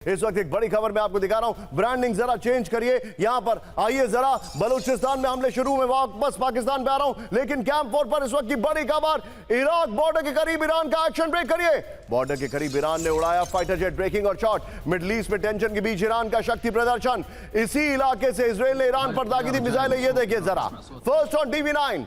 इस वक्त एक बड़ी खबर मैं आपको दिखा रहा हूं। ब्रांडिंग जरा चेंज करिए यहां पर। आइए जरा, बलूचिस्तान में हमले शुरू में वापस पाकिस्तान पे आ रहा हूं, लेकिन कैंप 4 पर इस वक्त की बड़ी खबर। इराक बॉर्डर के करीब ईरान का एक्शन ब्रेक करिए। बॉर्डर के करीब ईरान ने उड़ाया फाइटर जेट ब्रेकिंग और शॉट। मिडल ईस्ट में टेंशन के बीच ईरान का शक्ति प्रदर्शन। इसी इलाके से इजराइल ने ईरान पर दागी थी मिसाइलें। ये देखिए जरा, फर्स्ट ऑन TV9।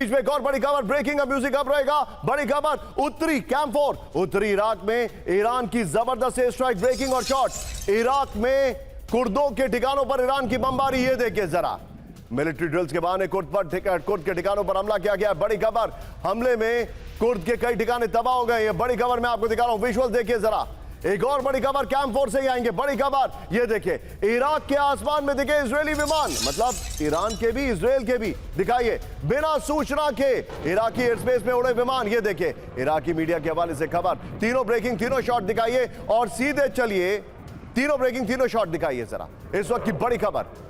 बीच में एक और बड़ी खबर, ब्रेकिंग का म्यूजिक अब रहेगा। बड़ी खबर, उत्तरी कैंप 4 उत्तरी इराक में ईरान की जबरदस्त एयर स्ट्राइक, ब्रेकिंग और शॉट। इराक में कुर्दों के ठिकानों पर ईरान की बमबारी। ये देखिए जरा, मिलिट्री ड्रिल्स के बहाने कुर्द के ठिकानों पर हमला किया गया। बड़ी खबर, हमले में कुर्द के कई ठिकाने तबाह हो गए। ये बड़ी खबर मैं आपको दिखा रहा हूं, विजुअल देखिए जरा। एक और बड़ी खबर कैंप 4 से ही आएंगे। बड़ी खबर ये देखिए, इराक के आसमान में दिखे इजरायली विमान, मतलब ईरान के भी इजराइल के भी। दिखाइए, बिना सूचना के इराकी एयर स्पेस में उड़े विमान। ये देखिए इराकी मीडिया के हवाले से खबर। तीनों ब्रेकिंग, तीनों शॉट दिखाइए और सीधे चलिए। तीनों ब्रेकिंग, तीनों शॉट दिखाइए जरा, इस वक्त की बड़ी खबर।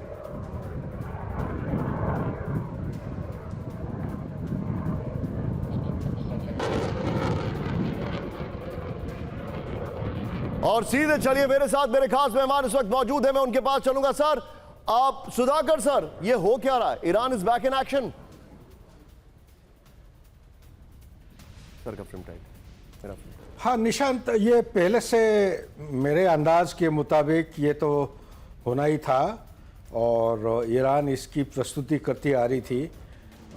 और सीधे चलिए, मेरे साथ मेरे खास मेहमान इस वक्त मौजूद है, मैं उनके पास चलूंगा। सर, आप सुधाकर सर, ये हो क्या रहा है? Iran is back in action. Sir का फ्रेम टाइट। हाँ निशांत, ये पहले से मेरे अंदाज के मुताबिक ये तो होना ही था और ईरान इसकी प्रस्तुति करती आ रही थी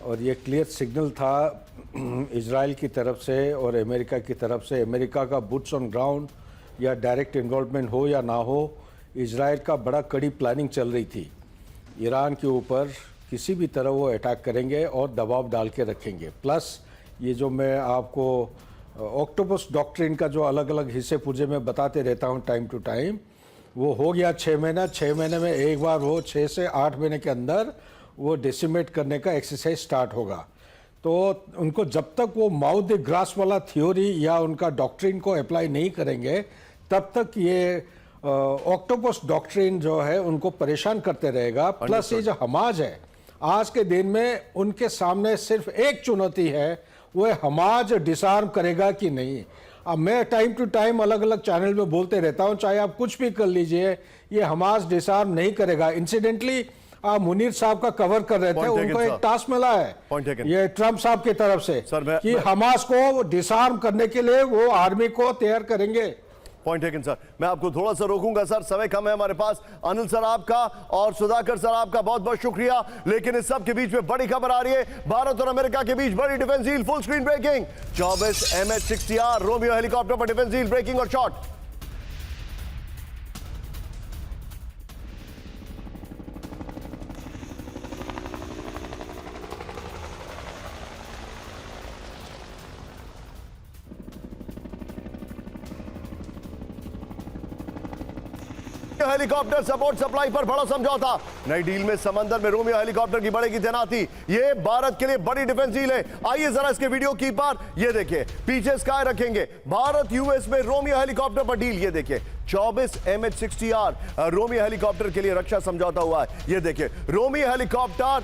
और ये क्लियर सिग्नल था इजराइल की तरफ से और अमेरिका की तरफ से। अमेरिका का बूट्स ऑन ग्राउंड या डायरेक्ट इन्वॉल्वमेंट हो या ना हो, इजराइल का बड़ा कड़ी प्लानिंग चल रही थी। ईरान के ऊपर किसी भी तरह वो अटैक करेंगे और दबाव डाल के रखेंगे। प्लस ये जो मैं आपको ऑक्टोपस डॉक्ट्रिन का जो अलग अलग हिस्से पुर्जे में बताते रहता हूँ टाइम टू टाइम, वो हो गया 6 महीना। 6 महीने में एक बार वो 6 से 8 महीने के अंदर वो डेसिमेट करने का एक्सरसाइज स्टार्ट होगा। तो उनको जब तक वो माउथ द ग्रास वाला थ्योरी या उनका डॉक्ट्रिन को अप्लाई नहीं करेंगे, तब तक ये ऑक्टोपस डॉक्ट्रिन जो है उनको परेशान करते रहेगा। प्लस ये जो हमास है, आज के दिन में उनके सामने सिर्फ एक चुनौती है, वो है हमास डिसआर्म करेगा कि नहीं। अब मैं टाइम टू टाइम अलग अलग चैनल में बोलते रहता हूँ, चाहे आप कुछ भी कर लीजिए, ये हमास डिसआर्म नहीं करेगा। इंसिडेंटली आप मुनीर साहब का कवर कर रहे थे, उनको एक टास्क मिला है ये ट्रंप साहब की तरफ से कि हमास को डिसआर्म करने के लिए वो आर्मी को तैयार करेंगे। Point taken sir. मैं आपको थोड़ा सा रोकूंगा सर, समय कम है हमारे पास। अनिल सर आपका और सुधाकर सर आपका बहुत बहुत शुक्रिया। लेकिन इस सब के बीच में बड़ी खबर आ रही है, भारत और अमेरिका के बीच बड़ी defence deal, full screen breaking. 24 MH-60R Romeo helicopter पर डिफेंस डील, ब्रेकिंग और शॉट। हेलीकॉप्टर सपोर्ट सप्लाई पर बड़ा समझौता। नई डील में समंदर में रोमियो हेलीकॉप्टर की बढ़ेगी तैनाती। ये भारत के लिए बड़ी डिफेंस डील है। आइए जरा इसके वीडियो की बार, ये देखिए, पीछे स्काई रखेंगे। भारत यूएस में रोमियो हेलीकॉप्टर पर डील। ये देखिए 24 MH-60R रोमियो हेलीकॉप्टर के लिए रक्षा समझौता हुआ है। ये देखिए रोमियो हेलीकॉप्टर,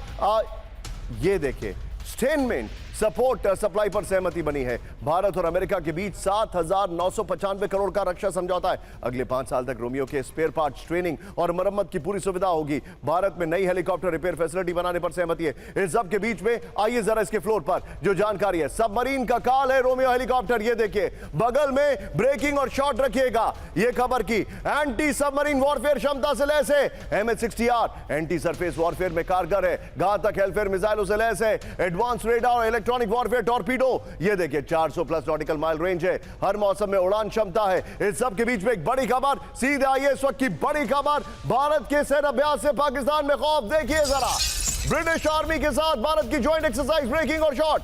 ये देखिए स्टेनमेंट सपोर्ट सप्लाई पर सहमति बनी है। भारत और अमेरिका के बीच 7,995 करोड़ का रक्षा समझौता है। अगले 5 साल तक रोमियो के स्पेयर पार्ट्स, ट्रेनिंग और मरम्मत की पूरी सुविधा होगी। भारत में नई हेलीकॉप्टर रिपेयर फैसिलिटी बनाने पर सहमति है। इस सब के बीच में आइए जरा इसके फ्लोर पर जो जानकारी है। सबमरीन का काल है रोमियो हेलीकॉप्टर। ये देखिए बगल में ब्रेकिंग और शॉट रखिएगा। ये खबर की एंटी सबमरीन वॉरफेयर क्षमता से लैस है। MH-60R एंटी सरफेस वॉरफेयर में कारगर है, घातक हेलफेयर मिसाइलों से लैस है, एडवांस रेडार और इलेक्ट्रॉनिक वॉरफेयर टॉर्पीडो। ये देखिए 400 प्लस नॉटिकल माइल रेंज है, हर मौसम में उड़ान क्षमता है। इस सब के बीच में एक बड़ी खबर, सीधे आइए इस वक्त की बड़ी खबर। भारत के सैन्य अभ्यास से पाकिस्तान में खौफ। देखिए जरा, ब्रिटिश आर्मी के साथ भारत की ज्वाइंट एक्सरसाइज, ब्रेकिंग और शॉट।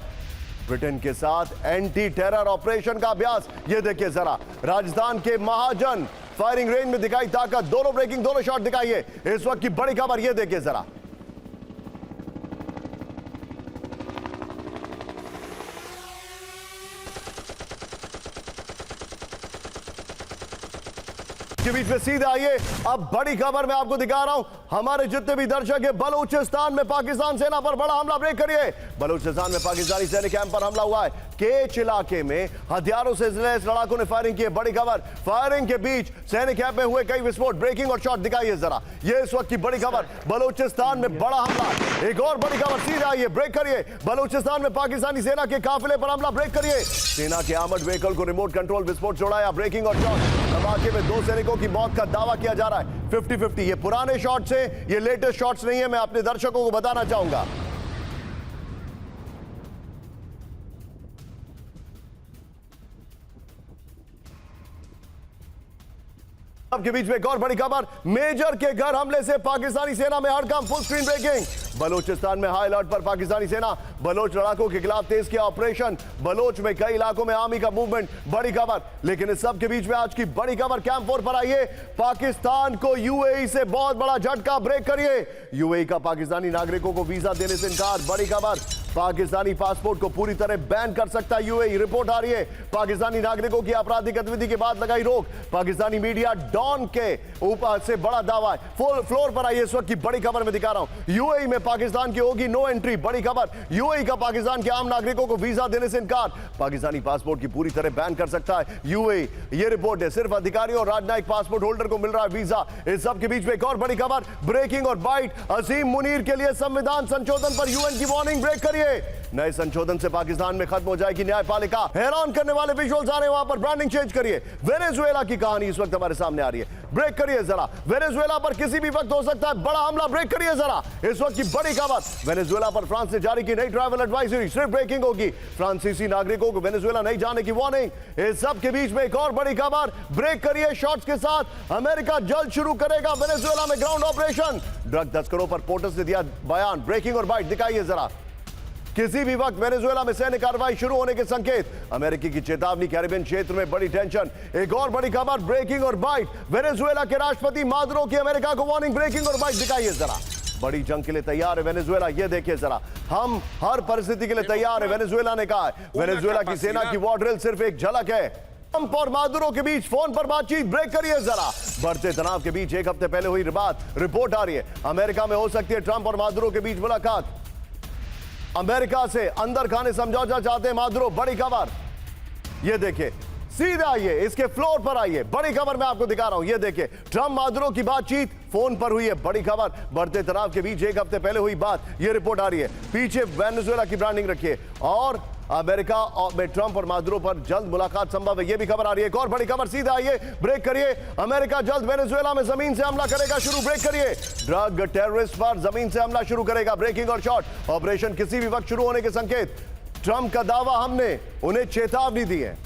ब्रिटेन के साथ एंटी टेरर ऑपरेशन का अभ्यास। ये देखिए जरा, राजस्थान के महाजन फायरिंग रेंज में दिखाई ताकत। दोनों ब्रेकिंग, दोनों शॉट दिखाइए इस वक्त की बड़ी खबर। ये देखिए जरा, बीच में सीधे आइए, अब बड़ी खबर मैं आपको दिखा रहा हूं। हमारे जितने भी दर्शक है, बलूचिस्तान में पाकिस्तान सेना पर बड़ा हमला, ब्रेक करिए। बलूचिस्तान में पाकिस्तानी सैनिक कैंप पर हमला हुआ है। केच इलाके में हथियारों से लैस लड़ाकों ने फायरिंग की है। बड़ी खबर, फायरिंग के बीच सैनिक कैंप में हुए कई विस्फोट, ब्रेकिंग और शॉट दिखाइए जरा। ये इस वक्त की बड़ी खबर, बलूचिस्तान में बड़ा हमला। एक और बड़ी खबर, सीधे आइए, ब्रेक करिए। बलूचिस्तान में पाकिस्तानी सेना के काफिले पर हमला, ब्रेक करिए। सेना के आर्मर्ड व्हीकल को रिमोट कंट्रोल विस्फोट छोड़ाया, ब्रेकिंग और शॉट। धमाके में 2 सैनिकों की मौत का दावा किया जा रहा है। 50-50। ये पुराने शॉट्स हैं, ये लेटेस्ट शॉट्स नहीं है, मैं अपने दर्शकों को बताना चाहूंगा। के बीच में एक और बड़ी खबर, मेजर के घर हमले से पाकिस्तानी सेना में हड़कंप, फुल स्क्रीन ब्रेकिंग। बलूचिस्तान में हाई अलर्ट पर पाकिस्तानी सेना, बलोच लड़ाकों के खिलाफ तेज किया ऑपरेशन। बलोच में कई इलाकों में आर्मी का मूवमेंट, बड़ी खबर। लेकिन इस सब के बीच में आज की बड़ी खबर कैंप 4 पर आइए। पाकिस्तान को यूएई से बहुत बड़ा झटका, ब्रेक करिए। यूएई का पाकिस्तानी नागरिकों को वीजा देने से इनकार, बड़ी खबर। पाकिस्तानी पासपोर्ट को पूरी तरह बैन कर सकता है यूएई, रिपोर्ट आ रही है। पाकिस्तानी नागरिकों की आपराधिक गतिविधि के बाद लगाई रोक। पाकिस्तानी मीडिया डॉन के ऊपर से बड़ा दावा है। फुल फ्लोर पर आई इस वक्त की बड़ी खबर मैं दिखा रहा हूं। यूएई में पाकिस्तान की होगी नो एंट्री, बड़ी खबर। यूएई का पाकिस्तान के आम नागरिकों को वीजा देने से इनकार, पाकिस्तानी पासपोर्ट की पूरी तरह बैन कर सकता है यूएई। ये रिपोर्ट है, सिर्फ अधिकारियों और राजनयिक पासपोर्ट होल्डर को मिल रहा है वीजा। इस सब के बीच में एक और बड़ी खबर, ब्रेकिंग और बाइट। अजीम मुनीर के लिए संविधान संशोधन पर यूएन की वार्निंग, ब्रेक करिए। नए संशोधन से पाकिस्तान में खत्म हो जाएगी न्यायपालिका। हैरान करने वाले विजुअल्स आ रहे हैं, वहां पर ब्रांडिंग चेंज करिए। वेनेजुएला की कहानी इस वक्त हमारे सामने आ रही है, ब्रेक करिए जरा। वेनेजुएला पर किसी भी वक्त हो सकता है बड़ा हमला, ब्रेक करिए जरा। इस वक्त की बड़ी खबर, वेनेजुएला पर फ्रांस ने जारी की नई ट्रैवल एडवाइजरी, सिर्फ ब्रेकिंग होगी। फ्रांसीसी नागरिकों को वेनेजुएला नहीं जाने की वार्निंग। इस सब के बीच में एक और बड़ी खबर, ब्रेक करिए शॉट्स के साथ। अमेरिका जल्द शुरू करेगा वेनेजुएला में ग्राउंड ऑपरेशन। ड्रग तस्करों पर पोर्टस ने दिया बयान, ब्रेकिंग और बाइट दिखाइए जरा। किसी भी वक्त वेनेजुएला में सैन्य कार्रवाई शुरू होने के संकेत, अमेरिकी की चेतावनी, कैरिबियन क्षेत्र में बड़ी टेंशन। एक और बड़ी खबर, ब्रेकिंग और बाइट। वेनेजुएला के राष्ट्रपति मादुरो की अमेरिका को वार्निंग, ब्रेकिंग और बाइट दिखाइए जरा। बड़ी जंग के लिए तैयार है वेनेजुएला, ये देखिए जरा। हम हर परिस्थिति के लिए तैयार है, वेनेजुएला ने कहा है। वेनेजुएला की सेना की वॉर ड्रिल सिर्फ एक झलक है। ट्रंप और मादुरो के बीच फोन पर बातचीत, ब्रेक करिए जरा। बढ़ते तनाव के बीच एक हफ्ते पहले हुई बात, रिपोर्ट आ रही है। अमेरिका में हो सकती है ट्रंप और मादुरो के बीच मुलाकात। अमेरिका से अंदर खाने समझौता चाहते हैं मादुरो, बड़ी खबर। ये देखिए, सीधे आइए, इसके फ्लोर पर आइए, बड़ी खबर मैं आपको दिखा रहा हूं। ये देखिए, ट्रंप मादुरो की बातचीत फोन पर हुई है, बड़ी खबर। बढ़ते तनाव के बीच एक हफ्ते पहले हुई बात, ये रिपोर्ट आ रही है। पीछे वेनेजुएला की ब्रांडिंग रखिए। और अमेरिका में ट्रंप और मादुरो पर जल्द मुलाकात संभव है, यह भी खबर आ रही है। एक और बड़ी खबर, सीधा आइए, ब्रेक करिए। अमेरिका जल्द वेनेजुएला में जमीन से हमला करेगा शुरू, ब्रेक करिए। ड्रग टेररिस्ट पर जमीन से हमला शुरू करेगा, ब्रेकिंग और शॉट। ऑपरेशन किसी भी वक्त शुरू होने के संकेत। ट्रंप का दावा, हमने उन्हें चेतावनी दी है।